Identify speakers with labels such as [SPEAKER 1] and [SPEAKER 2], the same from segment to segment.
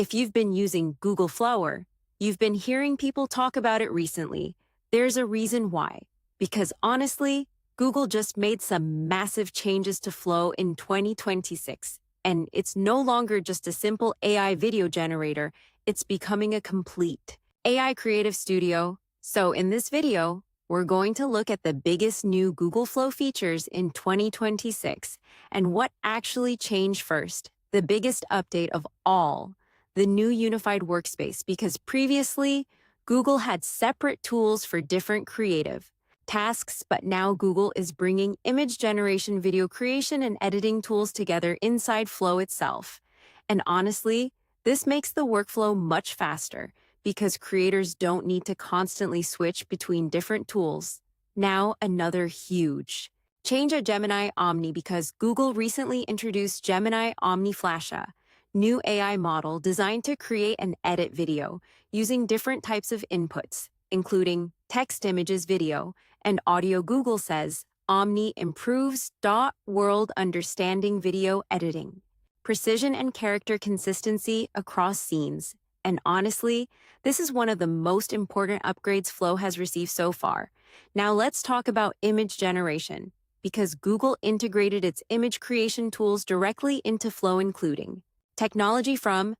[SPEAKER 1] If you've been using Google Flower, you've been hearing people talk about it recently. There's a reason why. Because honestly, Google just made some massive changes to Flow in 2026. And it's no longer just a simple AI video generator, it's becoming a complete AI creative studio. So in this video, we're going to look at the biggest new Google Flow features in 2026 and what actually changed first, the biggest update of all, the new unified workspace, because previously, Google had separate tools for different creative tasks, but now Google is bringing image generation, video creation, and editing tools together inside Flow itself. And honestly, this makes the workflow much faster because creators don't need to constantly switch between different tools. Now, another huge change at Gemini Omni, because Google recently introduced Gemini Omni Flasha, new AI model designed to create and edit video using different types of inputs, including text, images, video, and audio. Google says Omni improves world understanding, video editing, precision, and character consistency across scenes. And honestly, this is one of the most important upgrades Flow has received so far. Now let's talk about image generation, because Google integrated its image creation tools directly into Flow, including technology from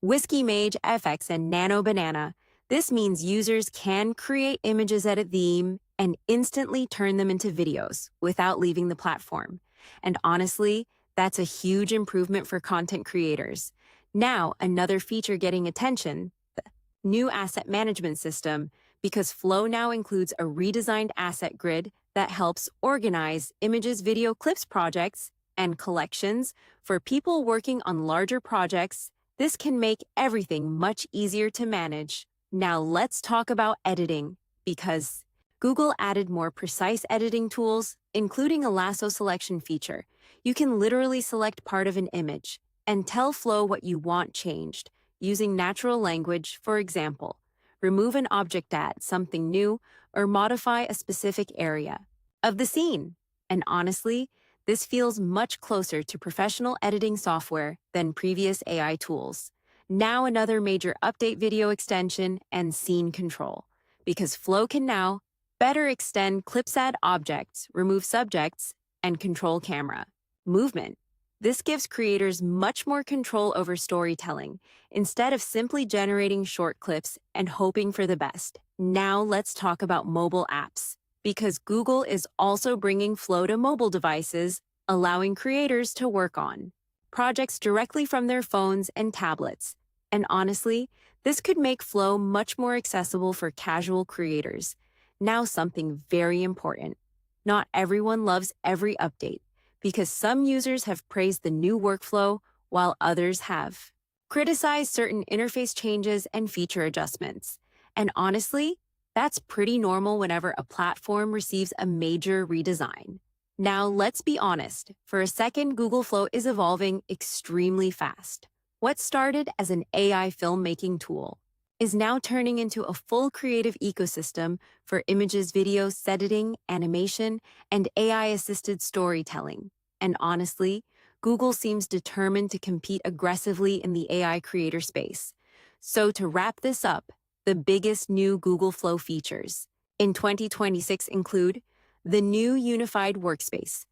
[SPEAKER 1] Whiskey Mage FX and Nano Banana. This means users can create images, edit them, and instantly turn them into videos without leaving the platform. And honestly, that's a huge improvement for content creators. Now, another feature getting attention, the new asset management system, because Flow now includes a redesigned asset grid that helps organize images, video, clips, projects, and collections for people working on larger projects. This can make everything much easier to manage. Now let's talk about editing, because Google added more precise editing tools, including a lasso selection feature. You can literally select part of an image and tell Flow what you want changed using natural language. For example, remove an object, add something new, or modify a specific area of the scene. And honestly, this feels much closer to professional editing software than previous AI tools. Now another major update, video extension and scene control, because Flow can now better extend clips, add objects, remove subjects, and control camera movement. This gives creators much more control over storytelling instead of simply generating short clips and hoping for the best. Now let's talk about mobile apps, because Google is also bringing Flow to mobile devices, allowing creators to work on projects directly from their phones and tablets. And honestly, this could make Flow much more accessible for casual creators. Now, something very important. Not everyone loves every update, because some users have praised the new workflow while others have criticized certain interface changes and feature adjustments. And honestly, that's pretty normal whenever a platform receives a major redesign. Now, let's be honest. For a second, Google Flow is evolving extremely fast. What started as an AI filmmaking tool is now turning into a full creative ecosystem for images, videos, editing, animation, and AI-assisted storytelling. And honestly, Google seems determined to compete aggressively in the AI creator space. So to wrap this up, the biggest new Google Flow features in 2026 include the new unified workspace,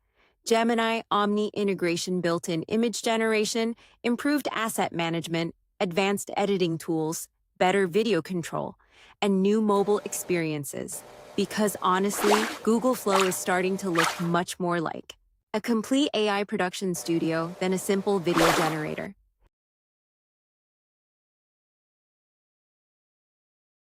[SPEAKER 1] Gemini Omni integration, built-in image generation, improved asset management, advanced editing tools, better video control, and new mobile experiences. Because honestly, Google Flow is starting to look much more like a complete AI production studio than a simple video generator.